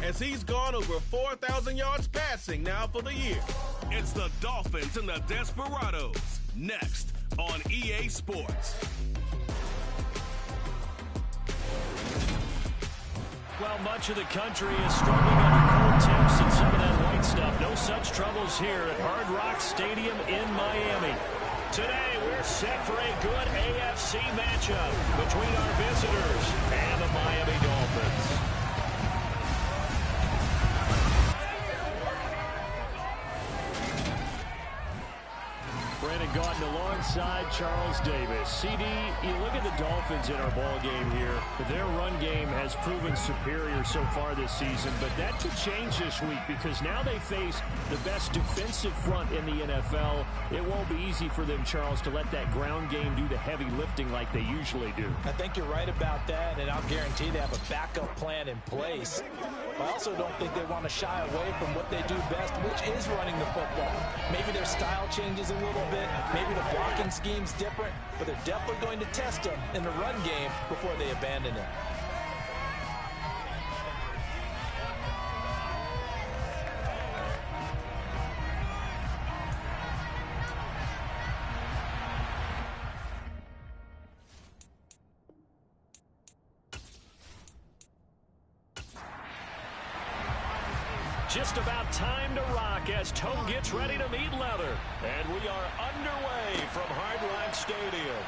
as he's gone over 4,000 yards passing now for the year. It's the Dolphins and the Desperados, next on EA Sports. Well, much of the country is struggling under cold temps and some of that white stuff. No such troubles here at Hard Rock Stadium in Miami. Today, we're set for a good AFC matchup between our visitors and the Miami Dolphins. Brandon Gaudin alongside Charles Davis. CD, you look at the Dolphins in our ball game here. Their run game has proven superior so far this season, but that could change this week because now they face the best defensive front in the NFL. It won't be easy for them, Charles, to let that ground game do the heavy lifting like they usually do. I think you're right about that, and I'll guarantee they have a backup plan in place. I also don't think they want to shy away from what they do best, which is running the football. Maybe their style changes a little bit. Maybe the blocking scheme's different, but they're definitely going to test them in the run game before they abandon it. Just about time to rock as Toe gets ready to meet leather. And we are underway from Hard Rock Stadium.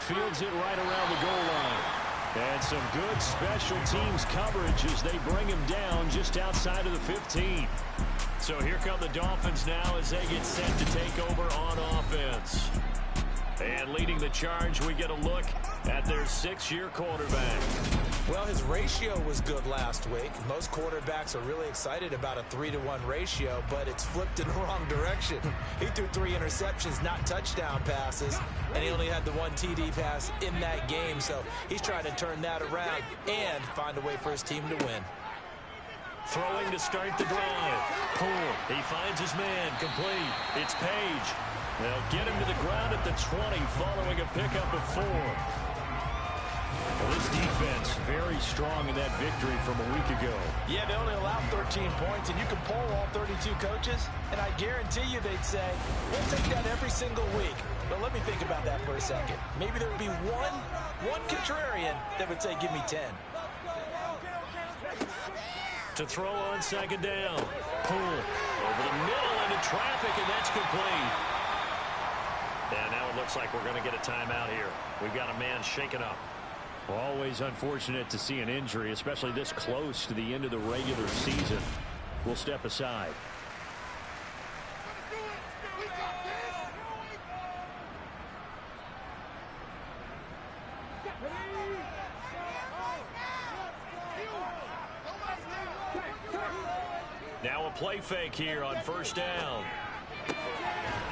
Fields it right around the goal line. And some good special teams coverage as they bring him down just outside of the 15. So here come the Dolphins now as they get set to take over on offense. And leading the charge, we get a look at their 6-year quarterback. Well, his ratio was good last week. Most quarterbacks are really excited about a 3-to-1 ratio, but it's flipped in the wrong direction. He threw 3 interceptions, not touchdown passes, and he only had the 1 TD pass in that game. So he's trying to turn that around and find a way for his team to win. Throwing to start the drive. Poole, he finds his man, complete. It's Page. They'll get him to the ground at the 20 following a pickup of 4. Well, this defense very strong in that victory from a week ago. Yeah, they only allowed 13 points, and you can poll all 32 coaches, and I guarantee you they'd say, we'll take that every single week. But let me think about that for a second. Maybe there'd be one contrarian that would say, give me 10. To throw on second down. Poole over the middle into traffic, and that's complete. And now it looks like we're going to get a timeout here. We've got a man shaken up. Always unfortunate to see an injury, especially this close to the end of the regular season. We'll step aside. Now a play fake here on first down.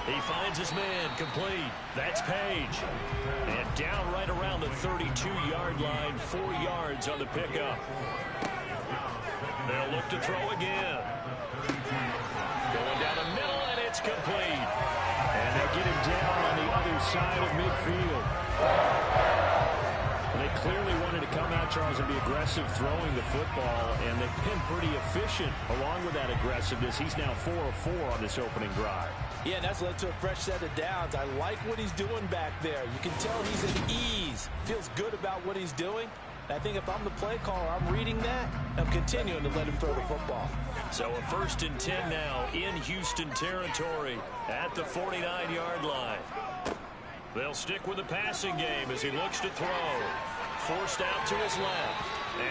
He finds his man, complete. That's Page. And down right around the 32-yard line, 4 yards on the pickup. They'll look to throw again. Going down the middle, and it's complete. And they'll get him down on the other side of midfield. They clearly wanted to come out, Charles, and be aggressive throwing the football, and they've been pretty efficient along with that aggressiveness. He's now 4 of 4 on this opening drive. Yeah, and that's led to a fresh set of downs. I like what he's doing back there. You can tell he's at ease, feels good about what he's doing. And I think if I'm the play caller, I'm reading that. I'm continuing to let him throw the football. So a 1st and 10 now in Houston territory at the 49-yard line. They'll stick with the passing game as he looks to throw. Forced out to his left.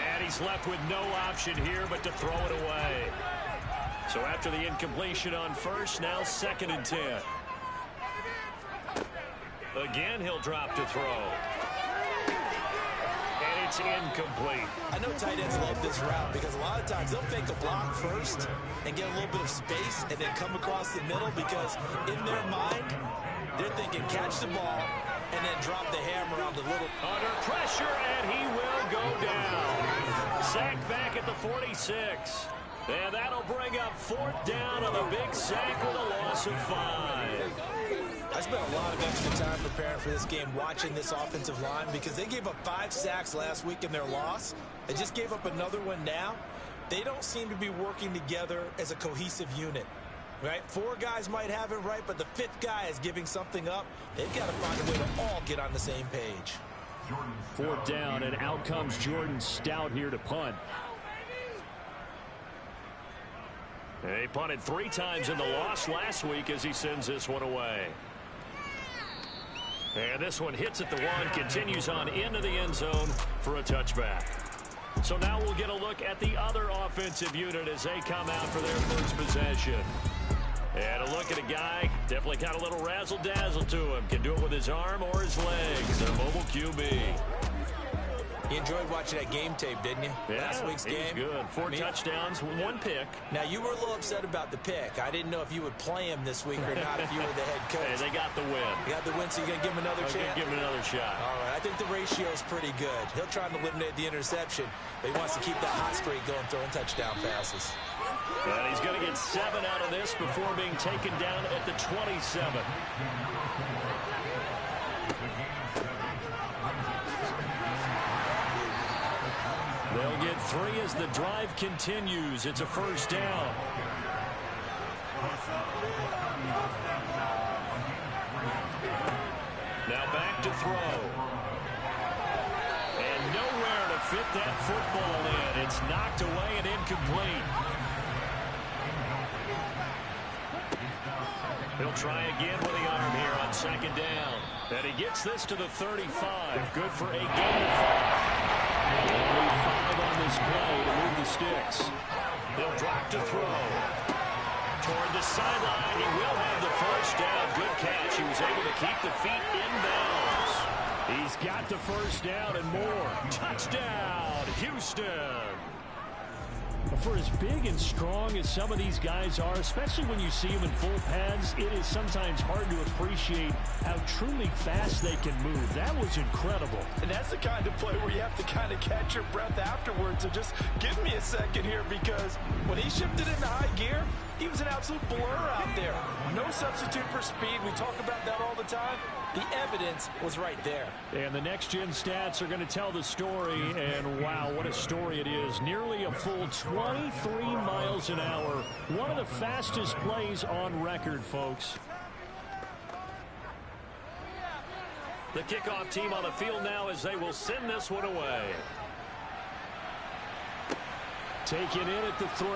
And he's left with no option here but to throw it away. So after the incompletion on first, now 2nd and 10. Again, he'll drop to throw. And it's incomplete. I know tight ends love this route because a lot of times they'll fake a block first and get a little bit of space and then come across the middle because in their mind, they're thinking catch the ball and then drop the hammer on the little. Under pressure, and he will go down. Sacked back at the 46. And that'll bring up 4th down on the big sack with a loss of 5. I spent a lot of extra time preparing for this game, watching this offensive line, because they gave up 5 sacks last week in their loss. They just gave up another one now. they don't seem to be working together as a cohesive unit. Right? 4 guys might have it right, but the 5th guy is giving something up. They've got to find a way to all get on the same page. 4th down, and out comes Jordan Stout here to punt. He punted 3 times in the loss last week as he sends this one away. And this one hits at the 1, continues on into the end zone for a touchback. So now we'll get a look at the other offensive unit as they come out for their first possession. And a look at a guy, definitely got a little razzle-dazzle to him. Can do it with his arm or his legs. A mobile QB. You enjoyed watching that game tape, didn't you? Yeah, Last week's game. Good. 4 touchdowns, 1 pick. Now, you were a little upset about the pick. I didn't know if you would play him this week or not if you were the head coach. Hey, they got the win. You got the win, so you're going to give him another chance? Give him another shot. All right, I think the ratio is pretty good. He'll try and eliminate the interception, but he wants to keep that hot streak going, throwing touchdown passes. And he's going to get 7 out of this before being taken down at the 27. They'll get 3 as the drive continues. It's a first down. Now back to throw. And nowhere to fit that football in. It's knocked away and incomplete. He'll try again with the arm here on 2nd down. And he gets this to the 35. Good for a gain of 5. Only 5 on this play to move the sticks. They'll drop to throw. Toward the sideline. He will have the first down. Good catch. He was able to keep the feet in bounds. He's got the first down and more. Touchdown, Houston. For as big and strong as some of these guys are, especially when you see them in full pads, it is sometimes hard to appreciate how truly fast they can move. That was incredible. And that's the kind of play where you have to kind of catch your breath afterwards. So just give me a second here, because when he shifted into high gear, he was an absolute blur out there. No substitute for speed. We talk about that all the time. The evidence was right there. And the next-gen stats are going to tell the story, and wow, what a story it is. Nearly a full 23 miles an hour. One of the fastest plays on record, folks. The kickoff team on the field now as they will send this one away. Taken in at the 3.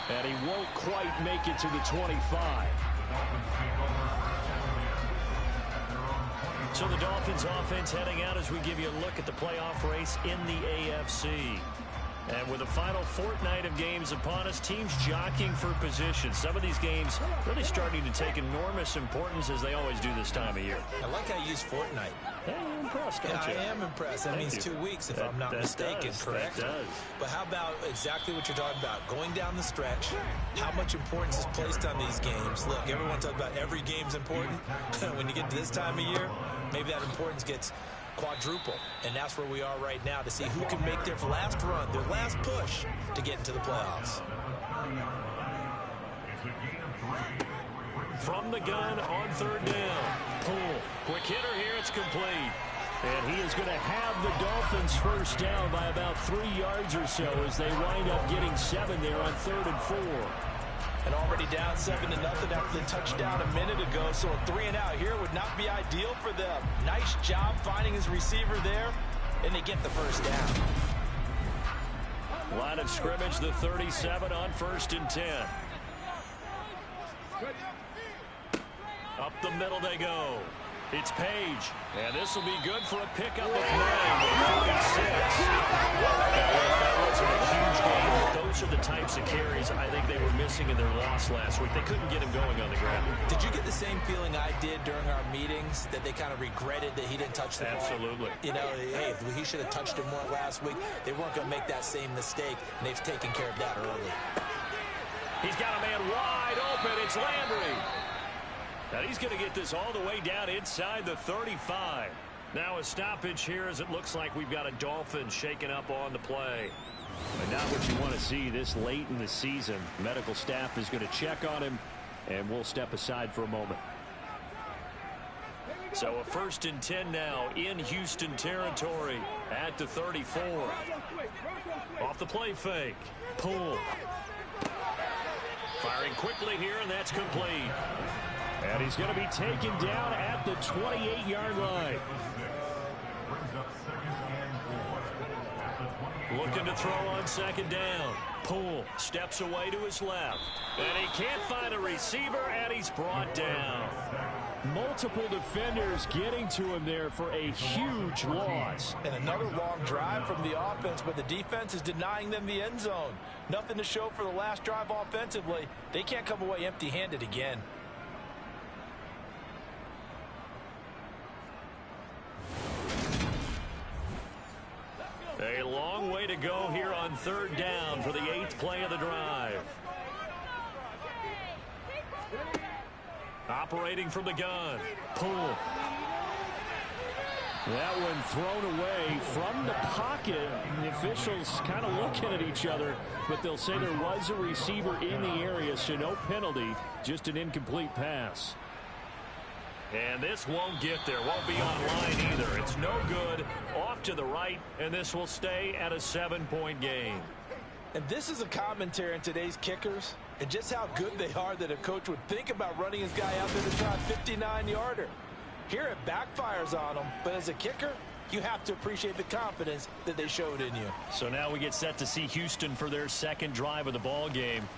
And he won't quite make it to the 25. So the Dolphins offense heading out as we give you a look at the playoff race in the AFC. And with the final fortnight of games upon us, teams jockeying for position. Some of these games really starting to take enormous importance as they always do this time of year. I like how you use fortnight. Hey, you're impressed, don't you? I am impressed. That means 2 weeks, if I'm not mistaken, correct? That does. But how about exactly what you're talking about? Going down the stretch, how much importance is placed on these games? Look, everyone talks about every game's important. When you get to this time of year, maybe that importance gets quadruple, and that's where we are right now to see who can make their last run, their last push to get into the playoffs. From the gun on 3rd down. Pull. Quick hitter here. It's complete. And he is going to have the Dolphins first down by about 3 yards or so as they wind up getting 7 there on 3rd and 4. And already down 7-0 after the touchdown a minute ago. So a 3-and-out here would not be ideal for them. Nice job finding his receiver there, and they get the first down. Line of scrimmage, the 37 on 1st and 10. Up the middle they go. It's Page. And this will be good for a pickup of 9. 46. That wasn't a huge game, but those are the types of carries I think they were missing in their loss last week. They couldn't get him going on the ground. Did you get the same feeling I did during our meetings, that they kind of regretted that he didn't touch the ball? Absolutely. You know, hey, if he should have touched him more last week, they weren't going to make that same mistake, and they've taken care of that early. He's got a man wide open. It's Landry. And he's going to get this all the way down inside the 35. Now a stoppage here as it looks like we've got a Dolphin shaking up on the play. But not what you want to see this late in the season. Medical staff is going to check on him, and we'll step aside for a moment. So a 1st and 10 now in Houston territory at the 34. the play fake. Pull. Firing quickly here, and that's complete. And he's going to be taken down at the 28-yard line. Looking to throw on second down. Pull. Steps away to his left. And he can't find a receiver, and he's brought down. Multiple defenders getting to him there for a huge loss. And another long drive from the offense, but the defense is denying them the end zone. Nothing to show for the last drive offensively. They can't come away empty-handed again. A long way to go here on third down for the 8th play of the drive. Operating from the gun. Pull. That one thrown away from the pocket. The officials kind of looking at each other, but they'll say there was a receiver in the area, so no penalty, just an incomplete pass. And this won't get there. Won't be online either. It's no good. Off to the right, and this will stay at a 7-point game. And this is a commentary on today's kickers and just how good they are that a coach would think about running his guy out there to try a 59-yarder. Here it backfires on them, but as a kicker, you have to appreciate the confidence that they showed in you. So now we get set to see Houston for their second drive of the ball game.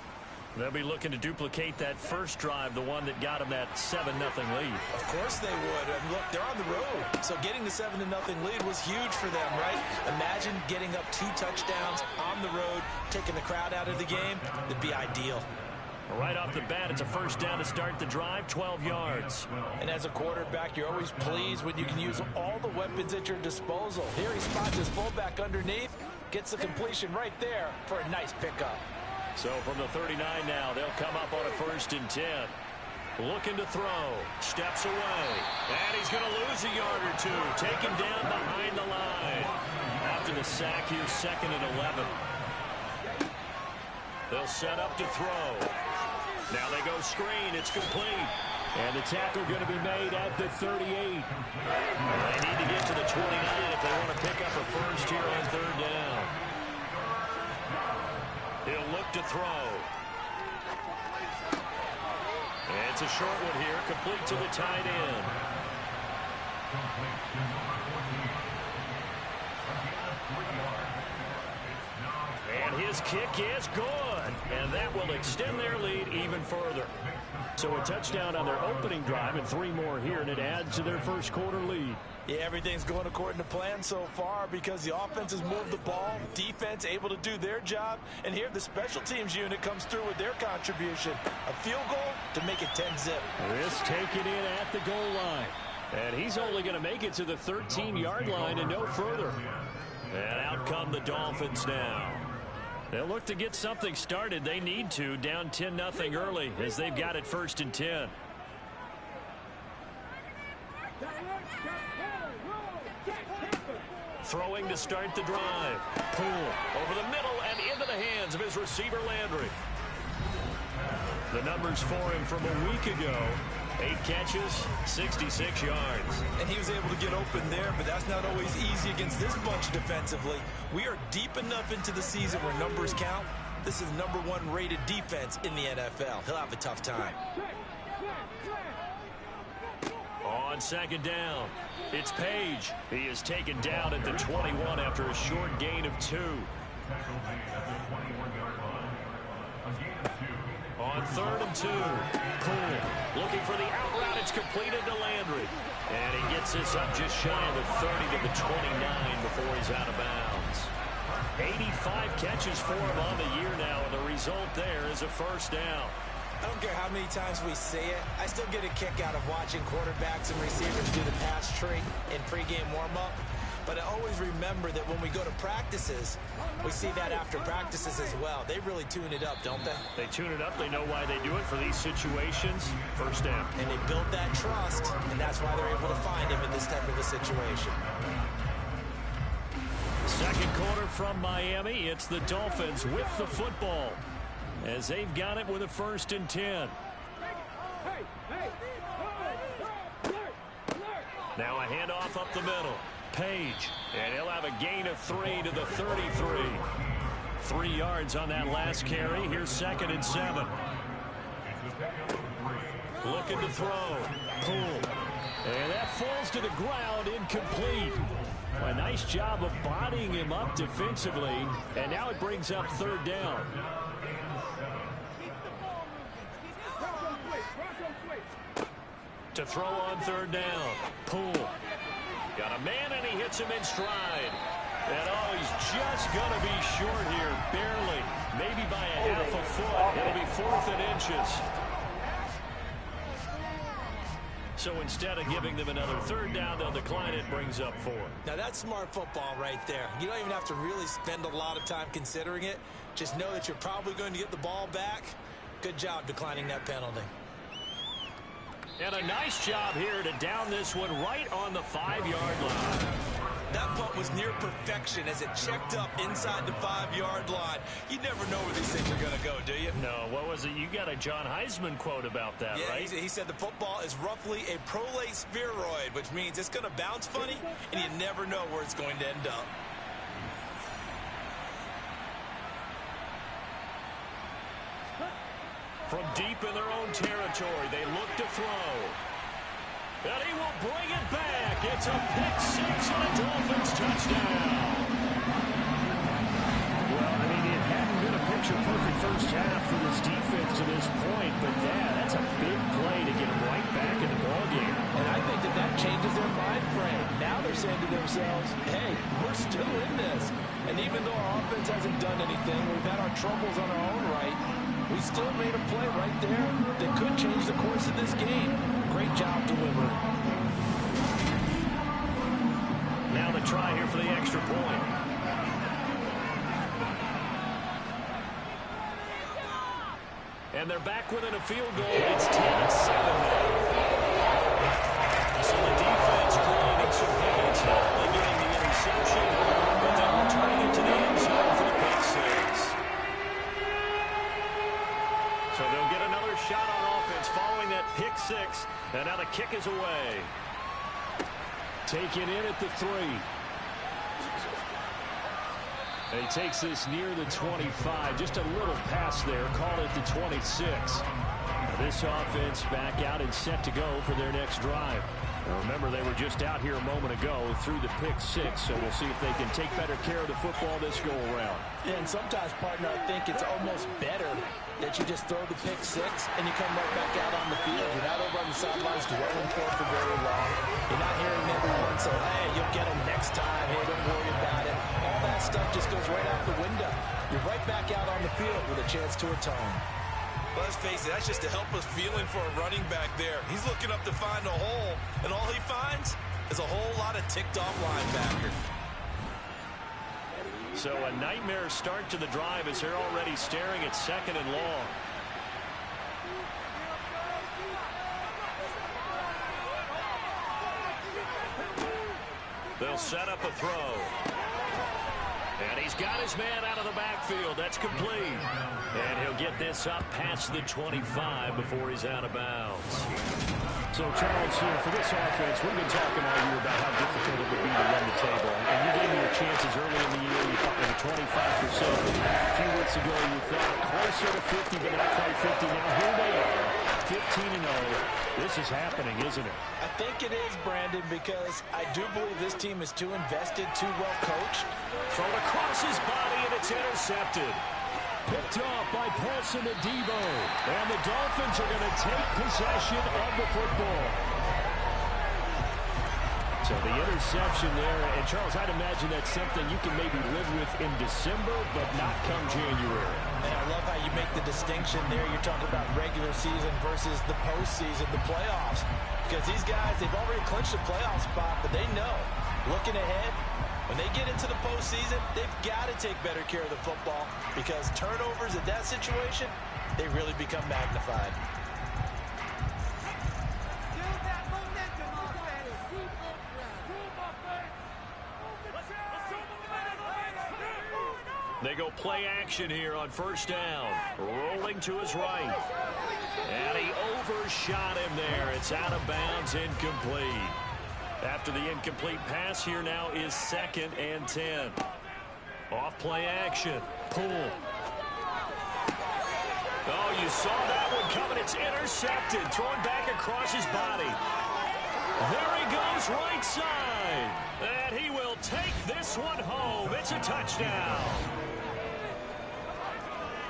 They'll be looking to duplicate that first drive, the one that got them that 7-0 lead. Of course they would. And look, they're on the road. So getting the 7-0 lead was huge for them, right? Imagine getting up 2 touchdowns on the road, taking the crowd out of the game. It'd be ideal. Right off the bat, it's a first down to start the drive, 12 yards. And as a quarterback, you're always pleased when you can use all the weapons at your disposal. Here he spots his fullback underneath, gets the completion right there for a nice pickup. So from the 39 now, they'll come up on a 1st and 10. Looking to throw. Steps away. And he's going to lose a yard or 2. Taken down behind the line. After the sack here, 2nd and 11. They'll set up to throw. Now they go screen. It's complete. And the tackle going to be made at the 38. They need to get to the 29 if they want to pick up a first here on third down. He'll look to throw. And it's a short one here, complete to the tight end. And his kick is good. And that will extend their lead even further. So a touchdown on their opening drive and 3 more here, and it adds to their first quarter lead. Yeah, everything's going according to plan so far because the offense has moved the ball, defense able to do their job, and here the special teams unit comes through with their contribution. A field goal to make it 10-zip. This taken in at the goal line. And he's only going to make it to the 13-yard line and no further. And out come the Dolphins now. They'll look to get something started. They need to, down 10-0 early as they've got it 1st and 10. Throwing to start the drive. Pull over the middle and into the hands of his receiver Landry. The numbers for him from a week ago. 8 catches, 66 yards. And he was able to get open there, but that's not always easy against this bunch defensively. We are deep enough into the season where numbers count. This is #1 rated defense in the NFL. He'll have a tough time. On second down, it's Page. He is taken down at the 21 after a short gain of 2. On 3rd and 2, Cole looking for the out route. It's completed to Landry. And he gets this up just shy of the 30 to the 29 before he's out of bounds. 85 catches for him on the year now, and the result there is a first down. I don't care how many times we say it, I still get a kick out of watching quarterbacks and receivers do the pass tree in pregame warm-up. But I always remember that when we go to practices, we see that after practices as well. They really tune it up, don't they? They tune it up. They know why they do it for these situations. First down. And they build that trust, and that's why they're able to find him in this type of a situation. Second quarter from Miami. It's the Dolphins with the football as they've got it with a 1st and 10. Now a handoff up the middle. Page, and he'll have a gain of 3 to the 33. 3 yards on that last carry. Here's 2nd and 7. Looking to throw. Pull. And that falls to the ground, incomplete. A nice job of bodying him up defensively. And now it brings up 3rd down. To throw on 3rd down. Pull. Got a man, and he hits him in stride. And oh, he's just going to be short here, barely. Maybe by a half a foot. It'll be 4th and inches. So instead of giving them another 3rd down, they'll decline it. Brings up 4. Now that's smart football right there. You don't even have to really spend a lot of time considering it. Just know that you're probably going to get the ball back. Good job declining that penalty. And a nice job here to down this one right on the 5-yard line. That punt was near perfection as it checked up inside the 5-yard line. You never know where these things are going to go, do you? No, what was it? You got a John Heisman quote about that, yeah, right? He said the football is roughly a prolate spheroid, which means it's going to bounce funny, and you never know where it's going to end up. From deep in their own territory, they look to throw. And he will bring it back. It's a pick-6 and a Dolphins touchdown. Well, I mean, it hadn't been a picture-perfect first half for this defense to this point, but that's a big play to get them right back in the ballgame. And I think that changes their mind frame. Now they're saying to themselves, hey, we're still in this. And even though our offense hasn't done anything, we've had our troubles on our own right, we still made a play right there that could change the course of this game. Great job delivering. Now the try here for the extra point. And they're back within a field goal. It's 10-7 now. So the defense creating some pivots, not only getting the interception, but then returning it to the end zone for the pick-6. So they'll get another shot on offense following that pick-6. And now the kick is away. Taken in at the 3. And he takes this near the 25. Just a little pass there. Call it the 26. Now this offense back out and set to go for their next drive. Now remember, they were just out here a moment ago through the pick-6, so we'll see if they can take better care of the football this go-around. Yeah, and sometimes, partner, I think it's almost better that you just throw the pick-6 and you come right back out on the field. You're not over on the sidelines dwelling for it for very long. You're not hearing everyone say, hey, you'll get them next time. Hey, don't worry about it. All that stuff just goes right out the window. You're right back out on the field with a chance to atone. Well, let's face it, that's just a helpless feeling for a running back there. He's looking up to find a hole, and all he finds is a whole lot of ticked-off linebacker. So a nightmare start to the drive as they're already staring at 2nd and long. They'll set up a throw. And he's got his man out of the backfield. That's complete. And he'll get this up past the 25 before he's out of bounds. So, Charles, here for this offense, we've been talking all year about how difficult it would be to run the table. And you gave me your chances early in the year. You thought maybe 25%. A few weeks ago, you thought closer to 50, but not quite 50. Now, here they are, 15-0. This is happening, isn't it? I think it is, Brandon, because I do believe this team is too invested, too well coached. Thrown across his body, and it's intercepted. Picked off by Paulson Adebo. And the Dolphins are going to take possession of the football. So the interception there. And, Charles, I'd imagine that's something you can maybe live with in December, but not come January. And I love how you make the distinction there. You're talking about regular season versus the postseason, the playoffs. Because these guys, they've already clinched a playoff spot, but they know, looking ahead, when they get into the postseason, they've got to take better care of the football because turnovers in that situation, they really become magnified. They go play action here on 1st down. Rolling to his right. And he overshot him there. It's out of bounds, incomplete. After the incomplete pass, here now is 2nd and 10. Off play action. Poole. Oh, you saw that one coming. It's intercepted. Thrown back across his body. There he goes right side. And he will take this one home. It's a touchdown.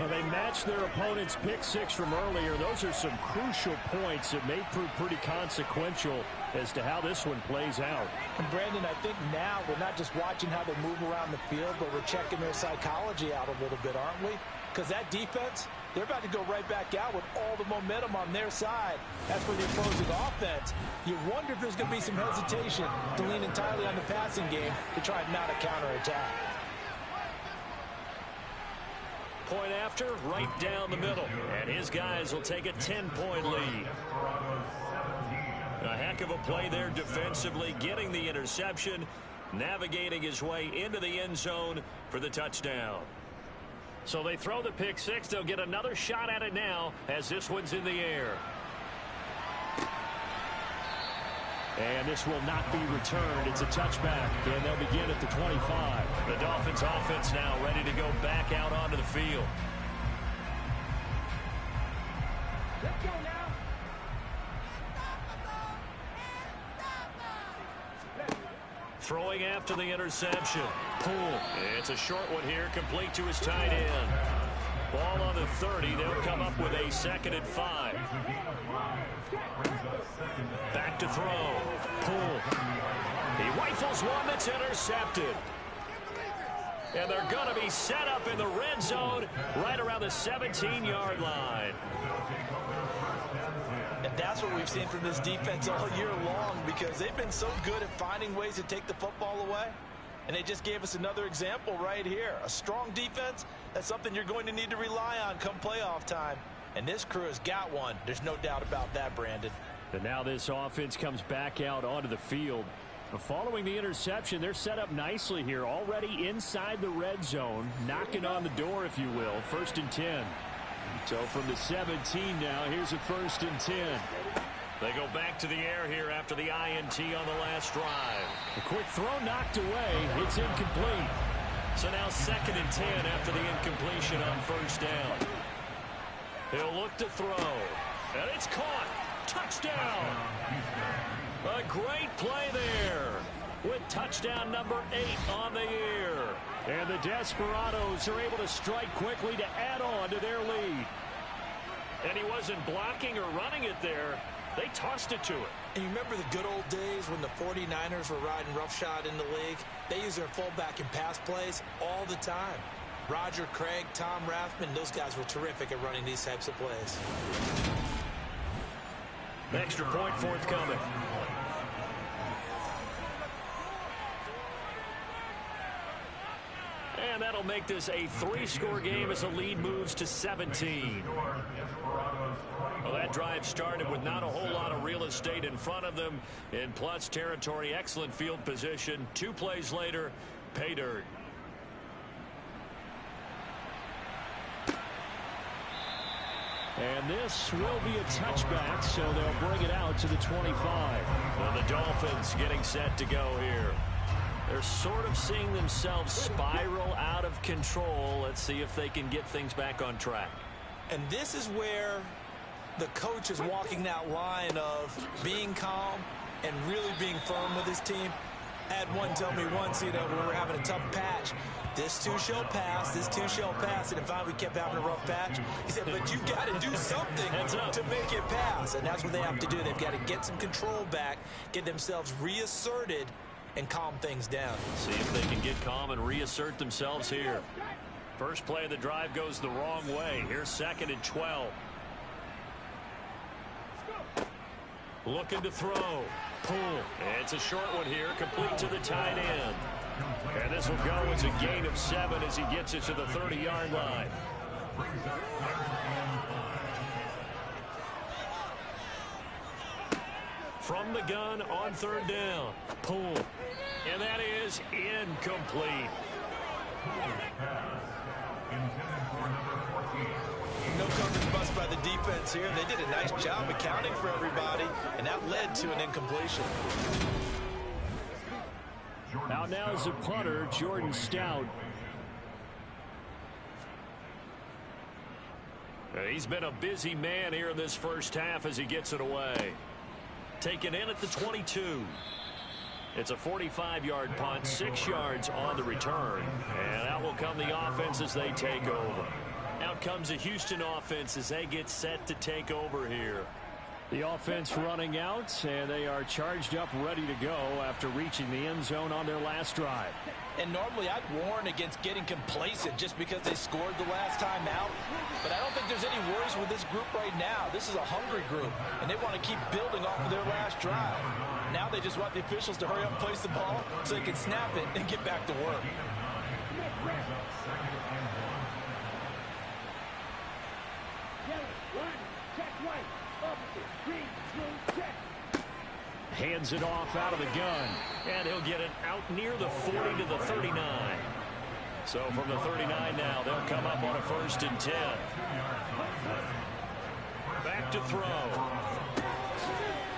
And they matched their opponent's pick six from earlier. Those are some crucial points that may prove pretty consequential as to how this one plays out. And Brandon, I think now we're not just watching how they move around the field, but we're checking their psychology out a little bit, aren't we? Because that defense, they're about to go right back out with all the momentum on their side. As for the opposing offense, you wonder if there's going to be some hesitation to lean entirely on the passing game to try and mount a counterattack. Point after, right down the middle. And his guys will take a 10-point lead. A heck of a play there defensively, getting the interception, navigating his way into the end zone for the touchdown. So they throw the pick six. They'll get another shot at it now as this one's in the air. And this will not be returned. It's a touchback, and they'll begin at the 25. The Dolphins offense now ready to go back out onto the field. Let's go now. Throwing after the interception. Poole. It's a short one here, complete to his tight end. Ball on the 30. They'll come up with a 2nd and 5. Back to throw. Poole. He rifles one that's intercepted. And they're going to be set up in the red zone right around the 17-yard line. And that's what we've seen from this defense all year long, because they've been so good at finding ways to take the football away. And they just gave us another example right here. A strong defense, that's something you're going to need to rely on come playoff time. And this crew has got one. There's no doubt about that, Brandon. And now this offense comes back out onto the field. Following the interception, they're set up nicely here, already inside the red zone, knocking on the door, if you will. 1st and 10. So from the 17 now, here's a 1st and 10. They go back to the air here after the INT on the last drive. A quick throw knocked away. It's incomplete. So now 2nd and 10 after the incompletion on 1st down. He'll look to throw. And it's caught. Touchdown. A great play there with touchdown number 8 on the year. And the Desperados are able to strike quickly to add on to their lead. And he wasn't blocking or running it there. They tossed it to him. And you remember the good old days when the 49ers were riding roughshod in the league? They use their fullback in pass plays all the time. Roger Craig, Tom Rathman, those guys were terrific at running these types of plays. Extra point forthcoming. And that'll make this a 3-score game as the lead moves to 17. Well, that drive started with not a whole lot of real estate in front of them. In plus territory, excellent field position. 2 plays later, pay dirt. And this will be a touchback, so they'll bring it out to the 25. Well, the Dolphins getting set to go here. They're sort of seeing themselves spiral out of control. Let's see if they can get things back on track. And this is where the coach is walking that line of being calm and really being firm with his team. I had one tell me once, when we were having a tough patch, this too shall pass, this too shall pass. And if finally we kept having a rough patch, he said, but you got to do something to make it pass. And that's what they have to do. They've got to get some control back, get themselves reasserted, and calm things down. See if they can get calm and reassert themselves here. First play of the drive goes the wrong way. Here's 2nd and 12. Looking to throw. Poole. It's a short one here, complete to the tight end. And this will go as a gain of 7 as he gets it to the 30-yard line. From the gun on 3rd down. Poole. And that is incomplete. No coverage bust by the defense here. They did a nice job accounting for everybody, and that led to an incompletion. Out now is a punter, Jordan Stout. He's been a busy man here in this first half as he gets it away. Taken in at the 22. It's a 45-yard punt, 6 yards on the return. And out will come the offense as they take over. Out comes the Houston offense as they get set to take over here. The offense running out, and they are charged up, ready to go after reaching the end zone on their last drive. And normally I'd warn against getting complacent just because they scored the last time out. But I don't think there's any worries with this group right now. This is a hungry group, and they want to keep building off of their last drive. Now they just want the officials to hurry up and place the ball so they can snap it and get back to work. Hands it off out of the gun. And he'll get it out near the 40 to the 39. So from the 39 now, they'll come up on a 1st and 10. Back to throw.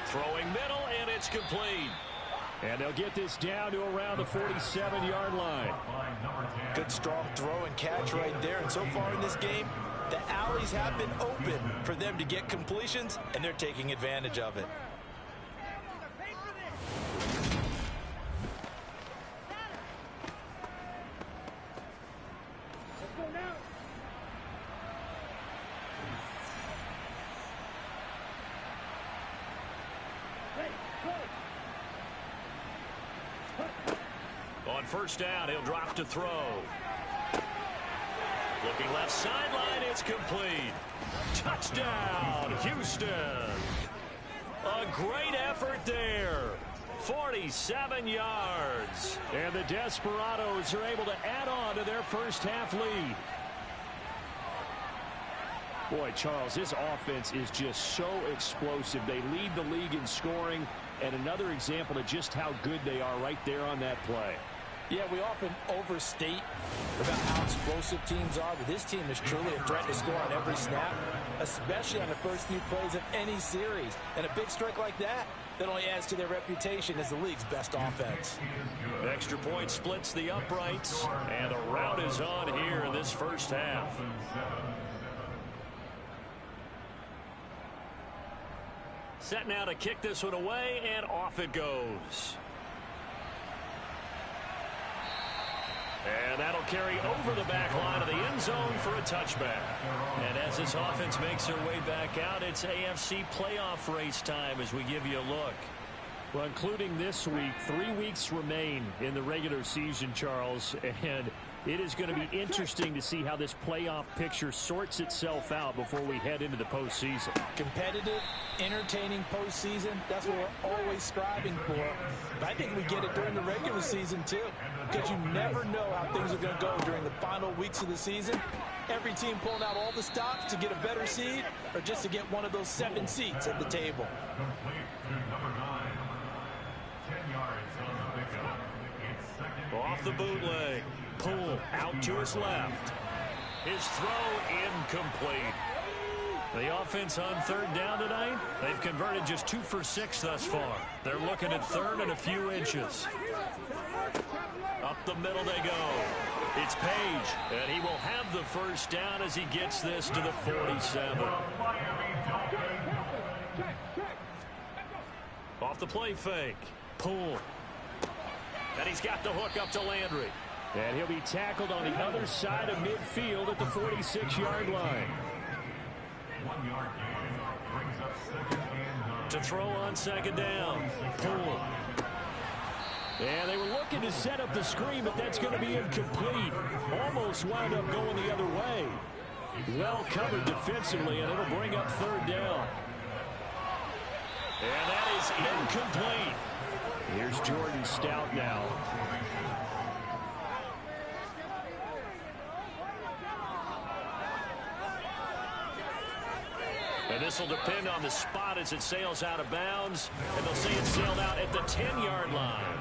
Throwing middle, and it's complete. And they'll get this down to around the 47-yard line. Good strong throw and catch right there. And so far in this game, the alleys have been open for them to get completions, and they're taking advantage of it. On 1st down, he'll drop to throw. Looking left sideline, it's complete. Touchdown, Houston. A great effort there. 47 yards. And the Desperados are able to add on to their first half lead. Boy, Charles, this offense is just so explosive. They lead the league in scoring, and another example of just how good they are right there on that play. Yeah, we often overstate about how explosive teams are, but this team is truly a threat to score on every snap, especially on the first few plays of any series. And a big strike like that only adds to their reputation as the league's best offense. Extra point splits the uprights, and the rout is on here in this first half. Set now to kick this one away, and off it goes. And that'll carry over the back line of the end zone for a touchback. And as this offense makes their way back out, it's AFC playoff race time as we give you a look. Well, including this week, 3 weeks remain in the regular season, Charles, and it is going to be interesting to see how this playoff picture sorts itself out before we head into the postseason. Competitive, entertaining postseason, that's what we're always striving for. But I think we get it during the regular season, too, because you never know how things are going to go during the final weeks of the season. Every team pulling out all the stops to get a better seed or just to get one of those 7 seats at the table. Off the bootleg. Pull out to his left. His throw incomplete. The offense on 3rd down tonight, they've converted just 2 for 6 thus far. They're looking at 3rd and a few inches. Up the middle they go. It's Page, and he will have the 1st down as he gets this to the 47. Off the play fake. Pull. And he's got the hook up to Landry. And he'll be tackled on the other side of midfield at the 46-yard line. To throw on 2nd down. Pull. And they were looking to set up the screen, but that's going to be incomplete. Almost wound up going the other way. Well covered defensively, and it'll bring up 3rd down. And that is incomplete. Here's Jordan Stout now. And this will depend on the spot as it sails out of bounds. And they'll say it sailed out at the 10-yard line.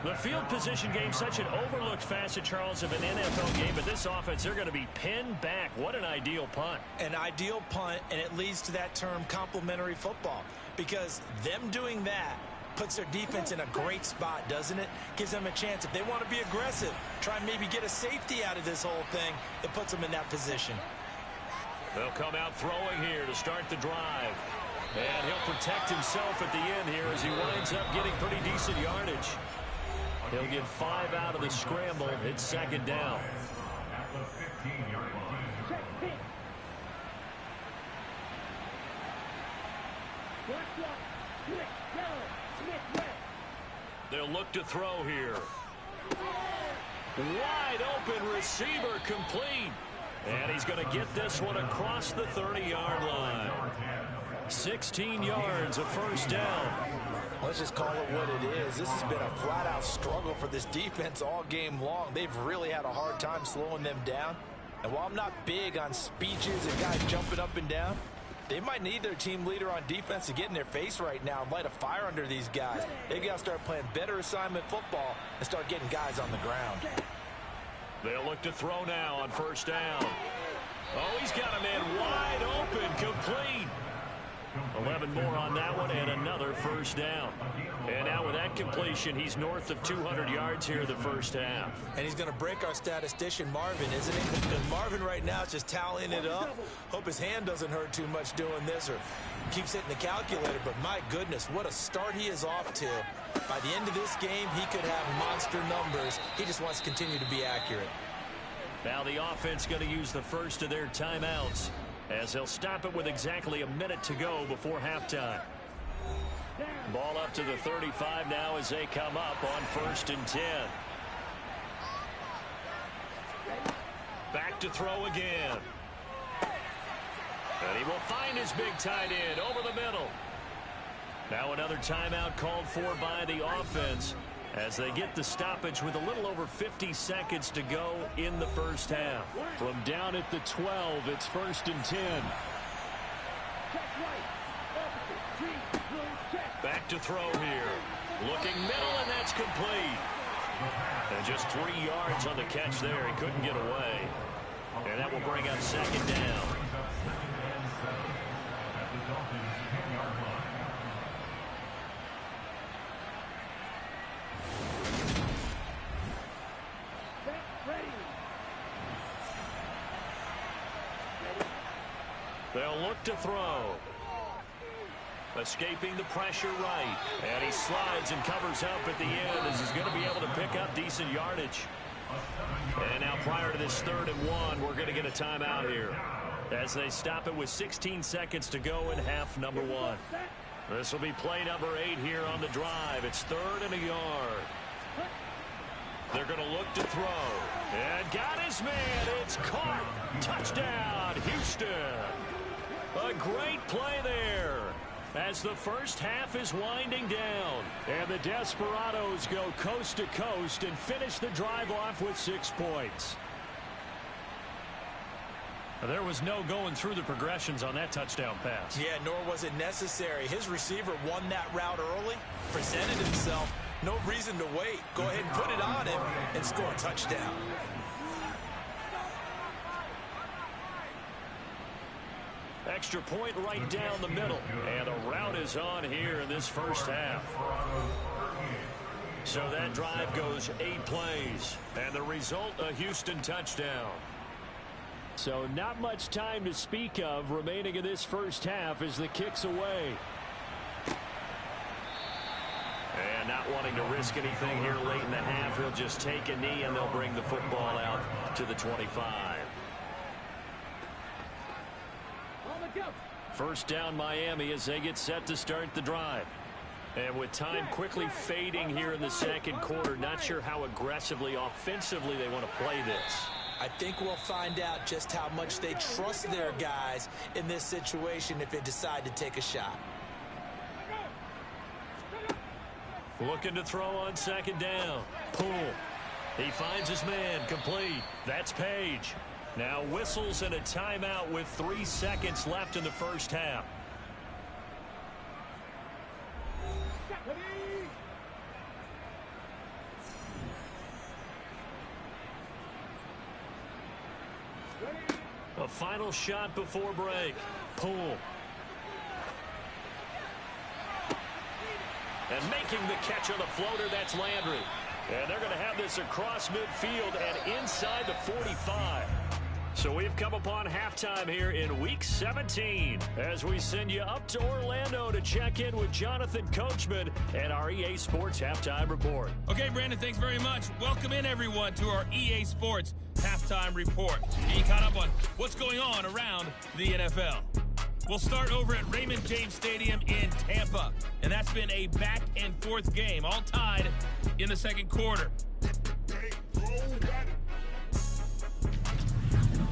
The field position game, such an overlooked facet, Charles, of an NFL game. But this offense, they're going to be pinned back. What an ideal punt. An ideal punt, and it leads to that term complementary football. Because them doing that puts their defense in a great spot, doesn't it? Gives them a chance. If they want to be aggressive, try and maybe get a safety out of this whole thing, it puts them in that position. They'll come out throwing here to start the drive. And he'll protect himself at the end here as he winds up getting pretty decent yardage. He'll get 5 out of the scramble. It's second down. They'll look to throw here. Wide open receiver complete. And he's going to get this one across the 30-yard line. 16 yards, a first down. Let's just call it what it is. This has been a flat-out struggle for this defense all game long. They've really had a hard time slowing them down. And while I'm not big on speeches and guys jumping up and down, they might need their team leader on defense to get in their face right now and light a fire under these guys. They got to start playing better assignment football and start getting guys on the ground. They'll look to throw now on first down. Oh, he's got a man wide open, complete. 11 more on that one and another first down. And now with that completion, he's north of 200 yards here the first half. And he's going to break our statistician Marvin, isn't he? Because Marvin right now is just tallying it up. Hope his hand doesn't hurt too much doing this or keeps hitting the calculator. But my goodness, what a start he is off to. By the end of this game, he could have monster numbers. He just wants to continue to be accurate. Now the offense going to use the first of their timeouts, as they'll stop it with exactly a minute to go before halftime. Ball up to the 35 now as they come up on 1st and 10. Back to throw again. And he will find his big tight end over the middle. Now another timeout called for by the offense as they get the stoppage with a little over 50 seconds to go in the first half. From down at the 12, it's 1st and 10. Back to throw here. Looking middle, and that's complete. And just 3 yards on the catch there. He couldn't get away. And that will bring up second down. They'll look to throw. Escaping the pressure right. And he slides and covers up at the end as he's going to be able to pick up decent yardage. And now prior to this 3rd and 1, we're going to get a timeout here as they stop it with 16 seconds to go in half number 1. This will be play number 8 here on the drive. It's 3rd and a yard. They're going to look to throw. And got his man. It's caught. Touchdown, Houston. A great play there as the first half is winding down. And the Desperados go coast to coast and finish the drive off with 6 points. There was no going through the progressions on that touchdown pass. Yeah, nor was it necessary. His receiver won that route early, presented himself. No reason to wait. Go ahead and put it on him and score a touchdown. Extra point right down the middle. And the route is on here in this first half. So that drive goes 8 plays. And the result, a Houston touchdown. So not much time to speak of remaining in this first half as the kick's away. And not wanting to risk anything here late in the half, he'll just take a knee and they'll bring the football out to the 25. First down Miami as they get set to start the drive. And with time quickly fading here in the second quarter, not sure how aggressively, offensively they want to play this. I think we'll find out just how much they trust their guys in this situation if they decide to take a shot. Looking to throw on second down. Poole. He finds his man. Complete. That's Page. Now whistles and a timeout with 3 seconds left in the first half. A final shot before break. Poole. And making the catch on the floater, that's Landry. And they're going to have this across midfield and inside the 45. So we've come upon halftime here in Week 17 as we send you up to Orlando to check in with Jonathan Coachman and our EA Sports Halftime Report. Okay, Brandon, thanks very much. Welcome in, everyone, to our EA Sports Halftime Report. Getting caught up on what's going on around the NFL. We'll start over at Raymond James Stadium in Tampa, and that's been a back-and-forth game, all tied in the second quarter.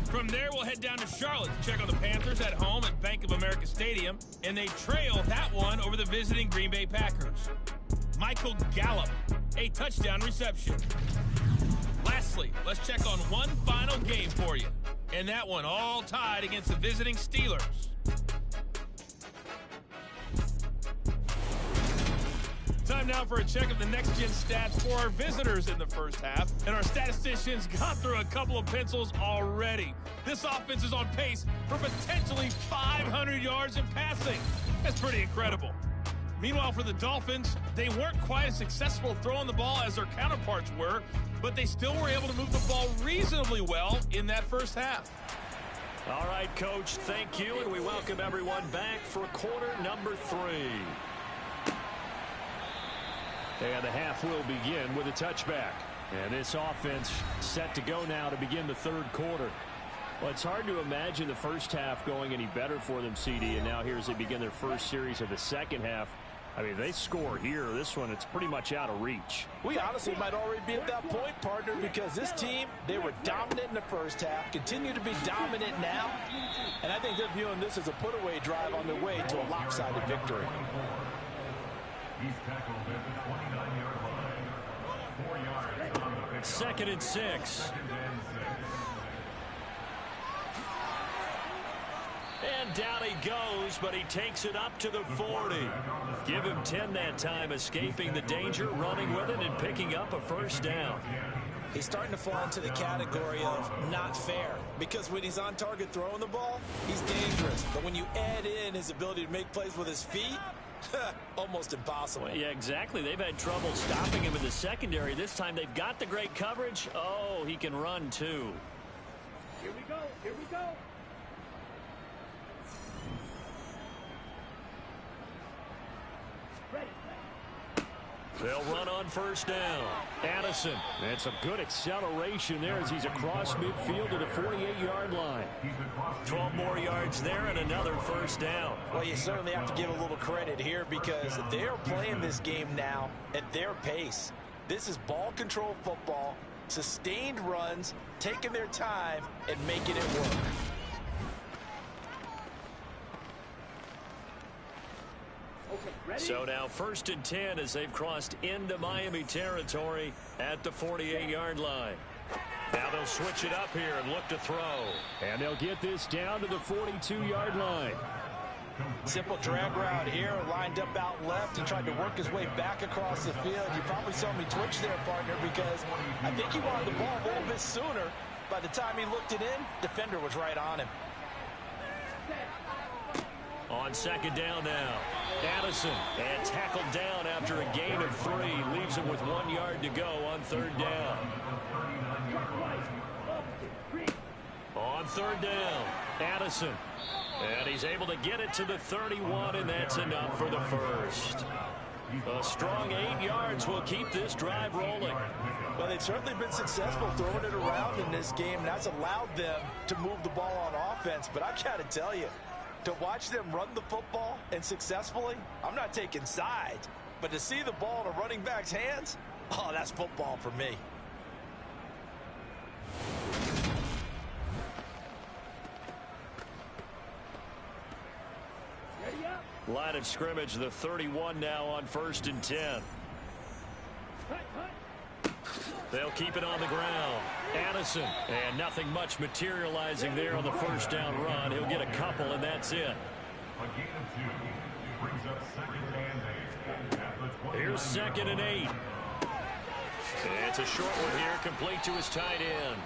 From there, we'll head down to Charlotte to check on the Panthers at home at Bank of America Stadium, and they trail that one over the visiting Green Bay Packers. Michael Gallup, a touchdown reception. Lastly, let's check on one final game for you, and that one all tied against the visiting Steelers. Time now for a check of the next-gen stats for our visitors in the first half. And our statisticians got through a couple of pencils already. This offense is on pace for potentially 500 yards in passing. That's pretty incredible. Meanwhile, for the Dolphins, they weren't quite as successful throwing the ball as their counterparts were, but they still were able to move the ball reasonably well in that first half. All right, Coach, thank you, and we welcome everyone back for quarter number 3. And the half will begin with a touchback. And this offense set to go now to begin the third quarter. Well, it's hard to imagine the first half going any better for them, CD. And now here as they begin their first series of the second half. I mean, they score here. This one, it's pretty much out of reach. We honestly might already be at that point, partner, because this team, they were dominant in the first half, continue to be dominant now. And I think they're viewing this as a put-away drive on their way to a lopsided victory. He's tackled at the 29-yard line. 4 yards on the pick. 2nd and 6. And down he goes, but he takes it up to the 40. Give him 10 that time, escaping the danger, running with it, and picking up a first down. He's starting to fall into the category of not fair, because when he's on target throwing the ball, he's dangerous. But when you add in his ability to make plays with his feet, almost impossible. Well, yeah, exactly. They've had trouble stopping him in the secondary. This time they've got the great coverage. Oh, he can run too. Here we go. Here we go. Ready. They'll run on first down. Addison. And some good acceleration there as he's across midfield to the 48-yard line. 12 more yards there and another first down. Well, you certainly have to give a little credit here because they're playing this game now at their pace. This is ball control football, sustained runs, taking their time and making it work. So now 1st and 10 as they've crossed into Miami territory at the 48-yard line. Now they'll switch it up here and look to throw. And they'll get this down to the 42-yard line. Simple drag route here, lined up out left and tried to work his way back across the field. You probably saw me twitch there, partner, because I think he wanted the ball a little bit sooner. By the time he looked it in, defender was right on him. On 2nd down now. Addison, and tackled down after a gain of 3. Leaves him with 1 yard to go on 3rd down. On 3rd down, Addison. And he's able to get it to the 31, and that's enough for the first. A strong 8 yards will keep this drive rolling. Well, they've certainly been successful throwing it around in this game, and that's allowed them to move the ball on offense. But I've got to tell you, to watch them run the football and successfully, I'm not taking sides, but to see the ball in a running back's hands, oh, that's football for me. Ready up. Line of scrimmage, the 31 now on 1st and 10. They'll keep it on the ground. Addison, and nothing much materializing there on the first down run. He'll get a couple, and that's it. A gain of 2 brings up 2nd and 8. Here's 2nd and 8. And it's a short one here, complete to his tight end.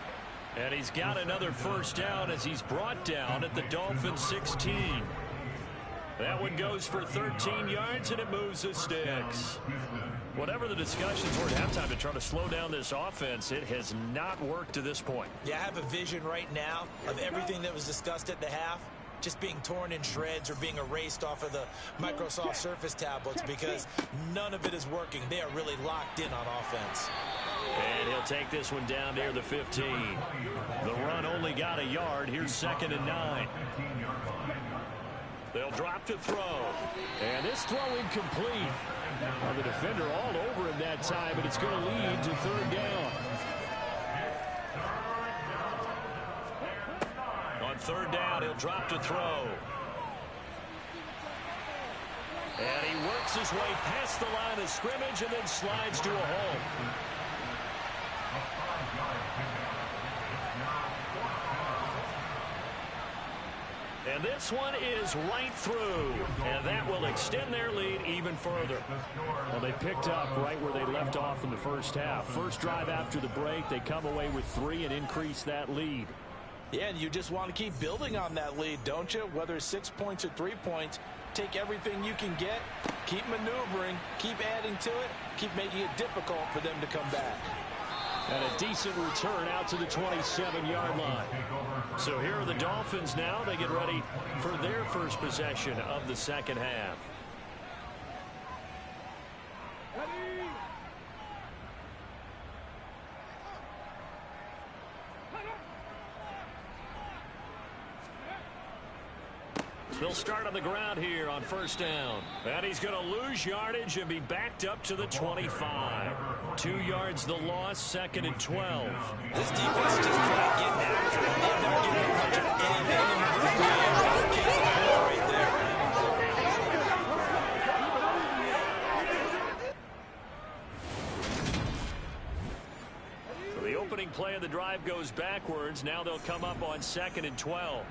And he's got another first down as he's brought down at the Dolphins 16. That one goes for 13 yards, and it moves the sticks. Whatever the discussions were at halftime to try to slow down this offense, it has not worked to this point. Yeah, I have a vision right now of everything that was discussed at the half just being torn in shreds or being erased off of the Microsoft Surface tablets because none of it is working. They are really locked in on offense. And he'll take this one down near the 15. The run only got a yard. Here's 2nd and 9. They'll drop to throw. And this throw incomplete. Well, the defender all over him that time, but it's going to lead to 3rd down. On 3rd down, he'll drop to throw. And he works his way past the line of scrimmage and then slides to a hole. And this one is right through, and that will extend their lead even further. Well, they picked up right where they left off in the first half. First drive after the break, they come away with 3 and increase that lead. Yeah, and you just want to keep building on that lead, don't you? Whether it's 6 points or 3 points, take everything you can get, keep maneuvering, keep adding to it, keep making it difficult for them to come back. And a decent return out to the 27-yard line. So here are the Dolphins now. They get ready for their first possession of the second half. They'll start on the ground here on 1st down. And he's going to lose yardage and be backed up to the 25. 2 yards the loss, 2nd and 12. This defense just can't get after it. They're not getting much of anything in the right there. So the opening play of the drive goes backwards. Now they'll come up on 2nd and 12.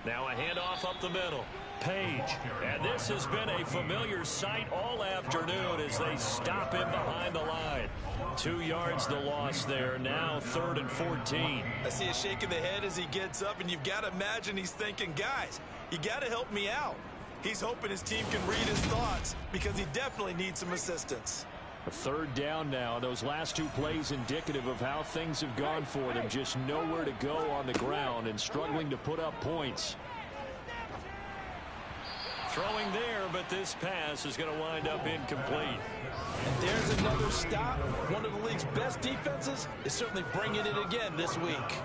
Now a handoff up the middle. Page. And this has been a familiar sight all afternoon as they stop him behind the line. 2 yards the loss there. Now 3rd and 14. I see a shake of the head as he gets up, and you've got to imagine he's thinking, guys, you got to help me out. He's hoping his team can read his thoughts because he definitely needs some assistance. A 3rd down now. Those last 2 plays indicative of how things have gone for them. Just nowhere to go on the ground and struggling to put up points. Throwing there, but this pass is going to wind up incomplete. And there's another stop. One of the league's best defenses is certainly bringing it again this week.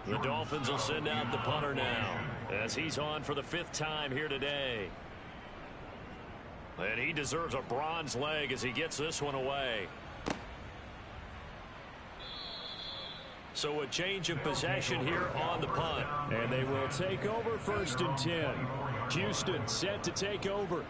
The Dolphins will send out the punter now as he's on for the 5th time here today. And he deserves a bronze leg as he gets this one away. So a change of possession here on the punt. And they will take over 1st and 10. Houston set to take over.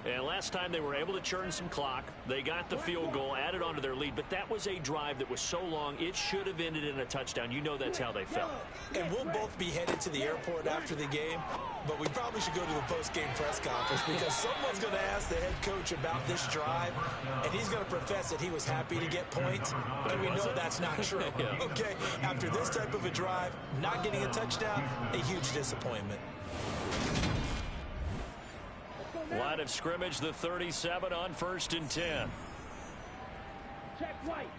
And last time they were able to churn some clock. They got the field goal, added onto their lead. But that was a drive that was so long, it should have ended in a touchdown. You know that's how they felt. And we'll both be headed to the airport after the game. But we probably should go to the post-game press conference because someone's going to ask the head coach about this drive. And he's going to profess that he was happy to get points. And we know that's not true. Yeah. Okay, after this type of a drive, not getting a touchdown, a huge disappointment. Line of scrimmage, the 37 on 1st and 10. Check right.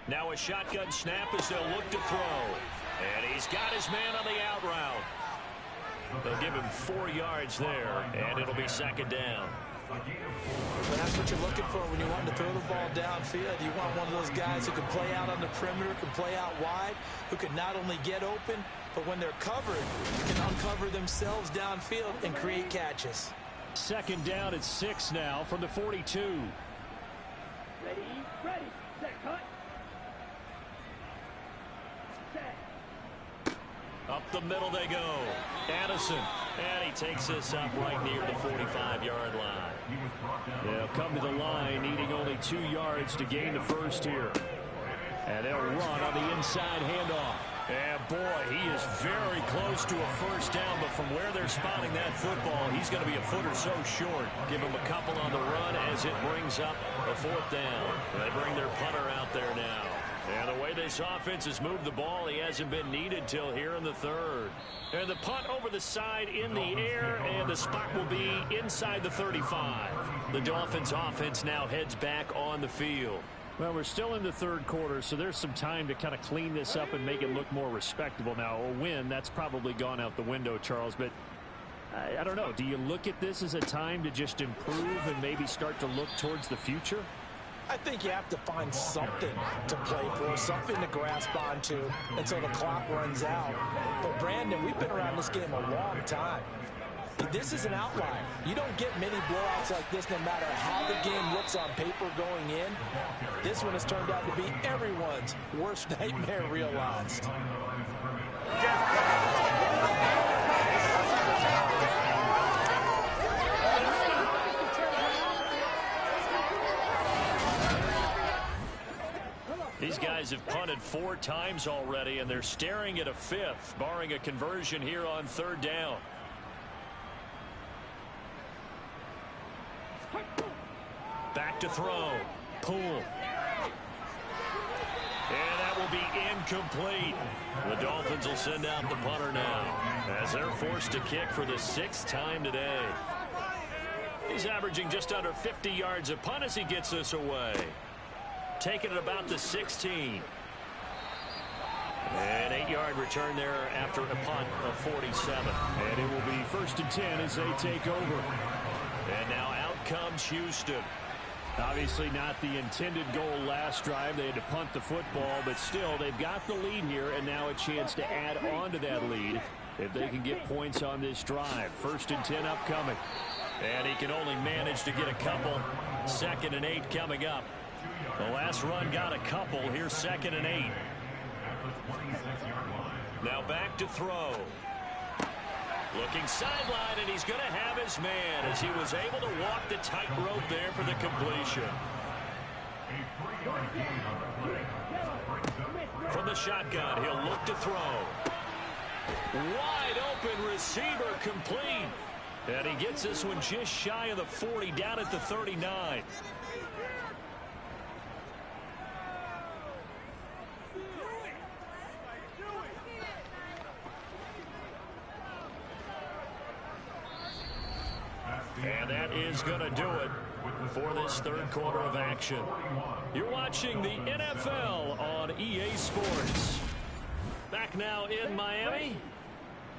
Now a shotgun snap as they'll look to throw. And he's got his man on the out route. They'll give him 4 yards there, and it'll be 2nd down. But that's what you're looking for when you want to throw the ball downfield. You want one of those guys who can play out on the perimeter, can play out wide, who can not only get open, but when they're covered, can uncover themselves downfield and create catches. 2nd down at 6 now from the 42. Ready, set, cut. Set. Up the middle they go. Addison. And he takes this up right near the 45-yard line. They'll come to the line needing only 2 yards to gain the first here. And they'll run on the inside handoff. And boy, he is very close to a first down, but from where they're spotting that football, he's going to be a foot or so short. Give him a couple on the run as it brings up a 4th down. They bring their punter out there now. And the way this offense has moved the ball, he hasn't been needed till here in the third. And the punt over the side in the air, and the spot will be inside the 35. The Dolphins offense now heads back on the field. Well, we're still in the third quarter, so there's some time to kind of clean this up and make it look more respectable. Now, a win, that's probably gone out the window, Charles, but I don't know. Do you look at this as a time to just improve and maybe start to look towards the future? I think you have to find something to play for, something to grasp onto until the clock runs out. But, Brandon, we've been around this game a long time. This is an outlier. You don't get many blowouts like this no matter how the game looks on paper going in. This one has turned out to be everyone's worst nightmare realized. These guys have punted 4 times already, and they're staring at a 5th, barring a conversion here on 3rd down. Back to throw. Poole. And that will be incomplete. The Dolphins will send out the punter now as they're forced to kick for the 6th time today. He's averaging just under 50 yards a punt as he gets this away. Taking it about the 16. An 8-yard return there after a punt of 47. And it will be 1st and 10 as they take over. And now out comes Houston. Obviously not the intended goal last drive. They had to punt the football, but still they've got the lead here, and now a chance to add on to that lead if they can get points on this drive. 1st and 10 upcoming. And he can only manage to get a couple. 2nd and 8 coming up. The last run got a couple. Here's 2nd and 8. Now back to throw. Looking sideline, and he's going to have his man as he was able to walk the tightrope there for the completion. From the shotgun, he'll look to throw. Wide open receiver complete. And he gets this one just shy of the 40, down at the 39. And that is going to do it for this 3rd quarter of action. You're watching the NFL on EA Sports. Back now in Miami.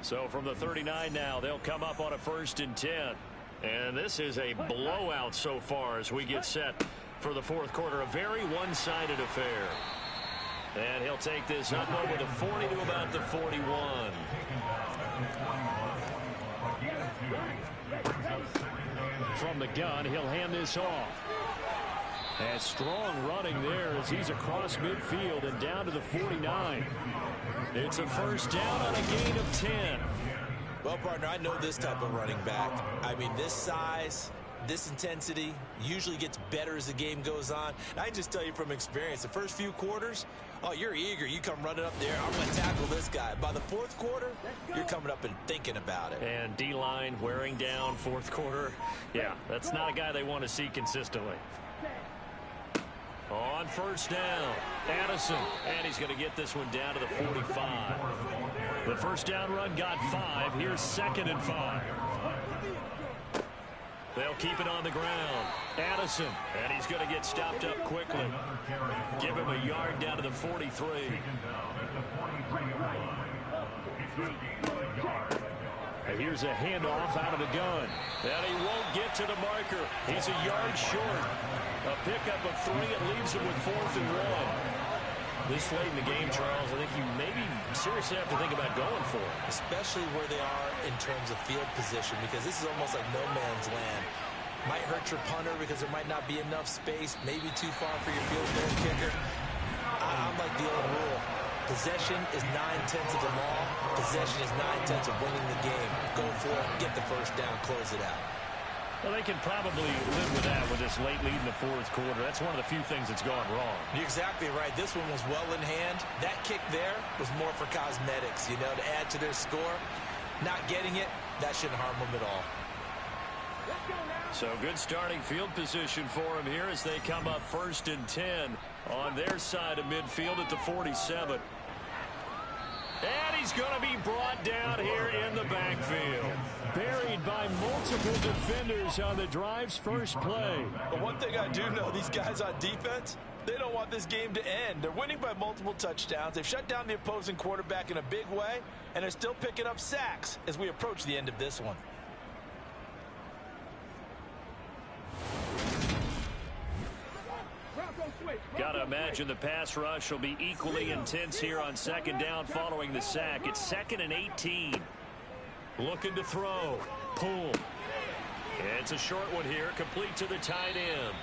So from the 39 now, they'll come up on a 1st and 10. And this is a blowout so far as we get set for the 4th quarter. A very one-sided affair. And he'll take this up over the 40 to about the 41. From the gun, he'll hand this off. And strong running there as he's across midfield and down to the 49. It's a 1st down on a gain of 10. Well, partner, I know this type of running back. I mean, this size, this intensity usually gets better as the game goes on. And I just tell you from experience, the first few quarters, oh, you're eager. You come running up there. I'm going to tackle this guy. By the 4th quarter, you're coming up and thinking about it. And D-line wearing down 4th quarter. Yeah, that's not a guy they want to see consistently. On 1st down, Addison. And he's going to get this one down to the 45. The 1st down run got 5. Here's 2nd and 5. They'll keep it on the ground. Addison, and he's going to get stopped up quickly. Give him a yard down to the 43. And here's a handoff out of the gun. And he won't get to the marker. He's a yard short. A pickup of 3. It leaves him with 4th and 1. This late in the game, Charles, I think you maybe seriously have to think about going for it. Especially where they are in terms of field position, because this is almost like no man's land. Might hurt your punter because there might not be enough space, maybe too far for your field goal kicker. I'm like the old rule. Possession is 9/10 of the law. Possession is 9/10 of winning the game. Go for it, get the 1st down, close it out. Well, they can probably live with that with this late lead in the 4th quarter. That's one of the few things that's gone wrong. You're exactly right. This one was well in hand. That kick there was more for cosmetics, you know, to add to their score. Not getting it, that shouldn't harm them at all. So good starting field position for him here as they come up 1st and 10 on their side of midfield at the 47. And he's going to be brought down here in the backfield. Buried by multiple defenders on the drive's first play. But one thing I do know, these guys on defense, they don't want this game to end. They're winning by multiple touchdowns. They've shut down the opposing quarterback in a big way, and they're still picking up sacks as we approach the end of this one. Got to imagine the pass rush will be equally intense here on 2nd down following the sack. It's 2nd and 18. Looking to throw. Pull. It's a short one here, complete to the tight end.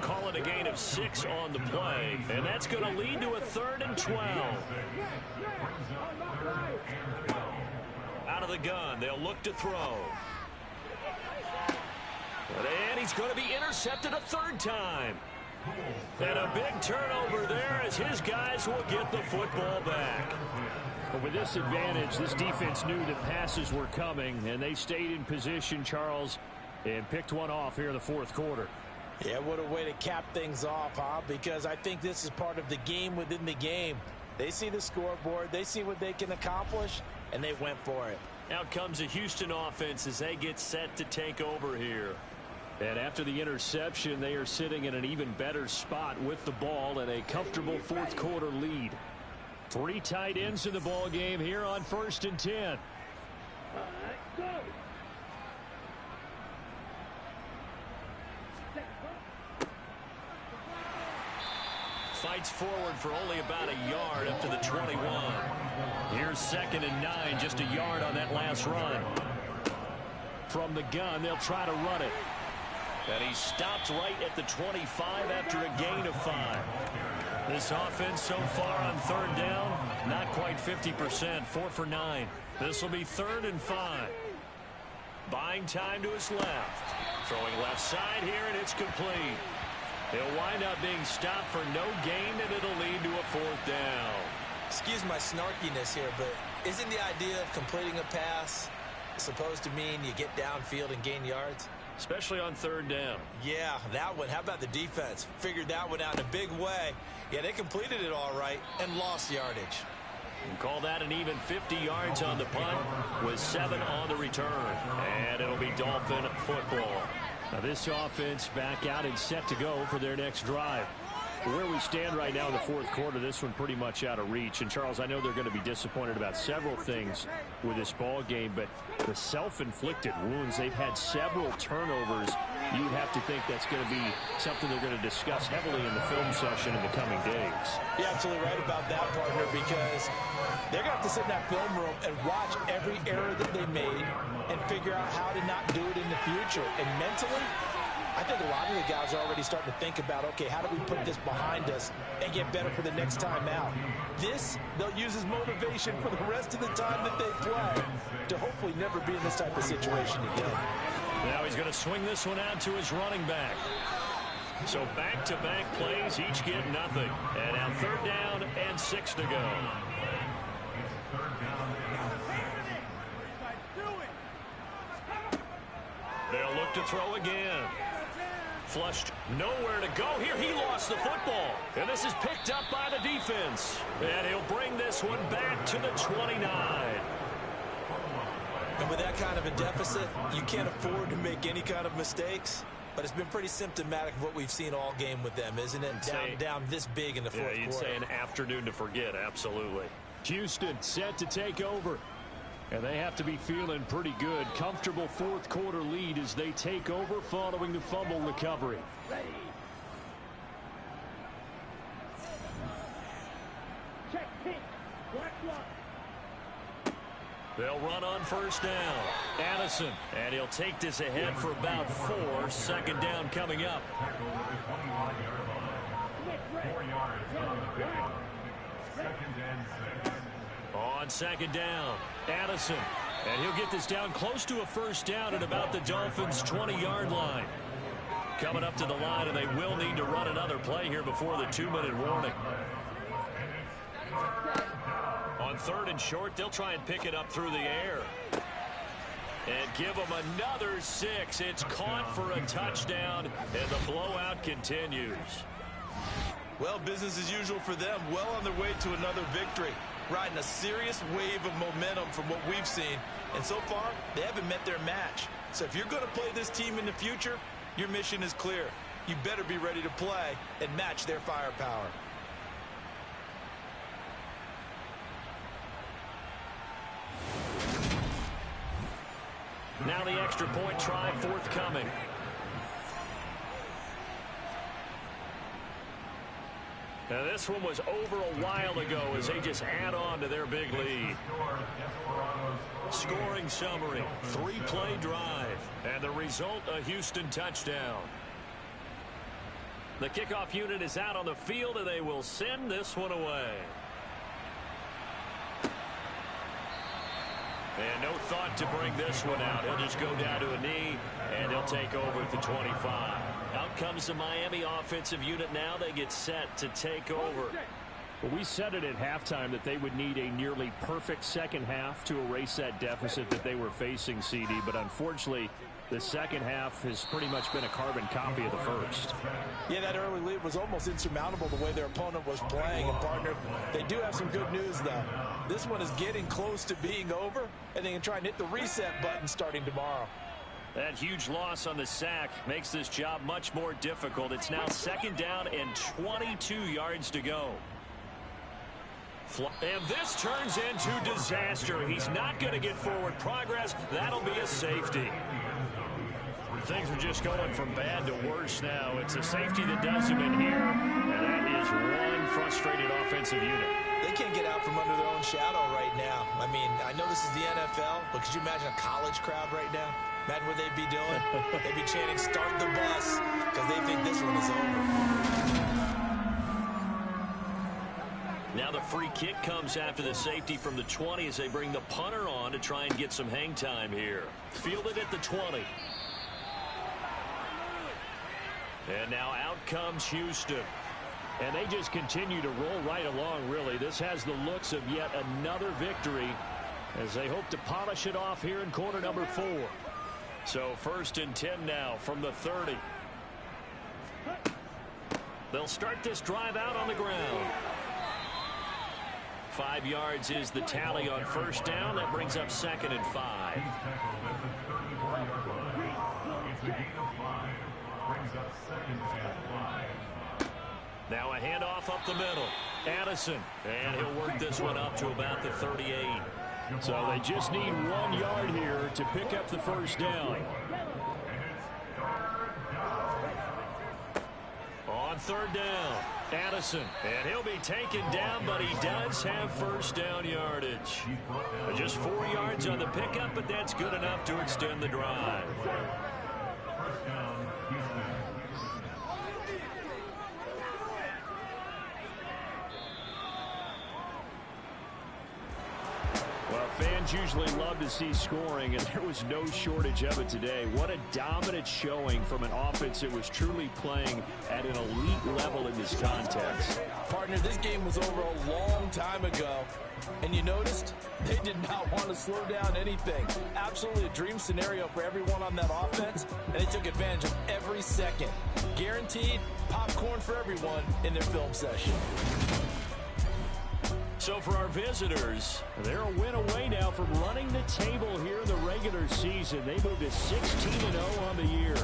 Call it a gain of 6 on the play, and that's going to lead to a 3rd and 12. Out of the gun, they'll look to throw. And he's going to be intercepted a 3rd time. And a big turnover there as his guys will get the football back. But with this advantage, this defense knew that passes were coming, and they stayed in position, Charles, and picked one off here in the 4th quarter. Yeah, what a way to cap things off, huh? Because I think this is part of the game within the game. They see the scoreboard, they see what they can accomplish, and they went for it. Out comes the Houston offense as they get set to take over here. And after the interception, they are sitting in an even better spot with the ball and a comfortable 4th quarter lead. 3 tight ends in the ball game here on 1st and 10. Go. Fights forward for only about a yard up to the 21. Here's 2nd and 9, just a yard on that last run. From the gun, they'll try to run it. And he stopped right at the 25 after a gain of 5. This offense so far on 3rd down, not quite 50%, 4 for 9. This will be 3rd and 5. Buying time to his left. Throwing left side here, and it's complete. He'll wind up being stopped for no gain, and it'll lead to a 4th down. Excuse my snarkiness here, but isn't the idea of completing a pass supposed to mean you get downfield and gain yards? Especially on 3rd down. Yeah, that one. How about the defense? Figured that one out in a big way. Yeah, they completed it all right and lost yardage. And call that an even 50 yards on the punt with 7 on the return. And it'll be Dolphin football. Now this offense back out and set to go for their next drive. Where we stand right now in the 4th quarter, this one pretty much out of reach. And, Charles, I know they're going to be disappointed about several things with this ball game, but the self-inflicted wounds, they've had several turnovers. You'd have to think that's going to be something they're going to discuss heavily in the film session in the coming days. You're absolutely right about that, partner, because they're going to have to sit in that film room and watch every error that they made and figure out how to not do it in the future. And mentally, I think a lot of the guys are already starting to think about, okay, how do we put this behind us and get better for the next time out? This, they'll use as motivation for the rest of the time that they play to hopefully never be in this type of situation again. Now he's going to swing this one out to his running back. So back-to-back plays, each get nothing. And now 3rd down and 6 to go. They'll look to throw again. Flushed, nowhere to go here. He lost the football. And this is picked up by the defense. And he'll bring this one back to the 29. And with that kind of a deficit, you can't afford to make any kind of mistakes. But it's been pretty symptomatic of what we've seen all game with them, isn't it? Down this big in the 4th quarter. Yeah, you'd say an afternoon to forget, absolutely. Houston set to take over. And they have to be feeling pretty good. Comfortable 4th quarter lead as they take over following the fumble recovery. Ready. Check pink. Black one. They'll run on 1st down. Addison. And he'll take this ahead for about 4. 2nd down coming up. 4 yards on the pick. 2nd and 6. On 2nd down, Addison. And he'll get this down close to a 1st down at about the Dolphins' 20-yard line. Coming up to the line, and they will need to run another play here before the 2-minute warning. On 3rd and short, they'll try and pick it up through the air. And give them another 6. It's caught for a touchdown, and the blowout continues. Well, business as usual for them. Well on their way to another victory. Riding a serious wave of momentum from what we've seen. And so far, they haven't met their match. So if you're going to play this team in the future, your mission is clear. You better be ready to play and match their firepower. Now the extra point try forthcoming. Now this one was over a while ago as they just add on to their big lead. Scoring summary, 3-play drive, and the result, a Houston touchdown. The kickoff unit is out on the field, and they will send this one away. And no thought to bring this one out. He'll just go down to a knee, and he'll take over at the 25. Out comes the Miami offensive unit now. They get set to take over. Well, we said it at halftime that they would need a nearly perfect second half to erase that deficit that they were facing, CD. But unfortunately, the second half has pretty much been a carbon copy of the first. Yeah, that early lead was almost insurmountable the way their opponent was playing. And, partner, they do have some good news, though. This one is getting close to being over, and they can try and hit the reset button starting tomorrow. That huge loss on the sack makes this job much more difficult. It's now 2nd down and 22 yards to go. And this turns into disaster. He's not going to get forward progress. That'll be a safety. Things are just going from bad to worse now. It's a safety that does him in here, and that is one frustrated offensive unit. They can't get out from under their own shadow right now. I mean, I know this is the NFL, but could you imagine a college crowd right now? Imagine what they'd be doing. They'd be chanting, "Start the bus," because they think this one is over. Now the free kick comes after the safety from the 20 as they bring the punter on to try and get some hang time here. Fielded at the 20. And now out comes Houston. And they just continue to roll right along, really. This has the looks of yet another victory as they hope to polish it off here in quarter number 4. So 1st and 10 now from the 30. They'll start this drive out on the ground. 5 yards is the tally on 1st down. That brings up 2nd and 5. Now a handoff up the middle. Addison. And he'll work this one up to about the 38. So they just need 1 yard here to pick up the 1st down. On 3rd down, Addison. And he'll be taken down, but he does have 1st down yardage. Just 4 yards on the pickup, but that's good enough to extend the drive. Fans usually love to see scoring, and there was no shortage of it today. What a dominant showing from an offense that was truly playing at an elite level in this contest. Partner, this game was over a long time ago, and you noticed they did not want to slow down anything. Absolutely a dream scenario for everyone on that offense, and they took advantage of every second. Guaranteed popcorn for everyone in their film session. So for our visitors, they're a win away now from running the table here in the regular season. They moved to 16-0 on the year.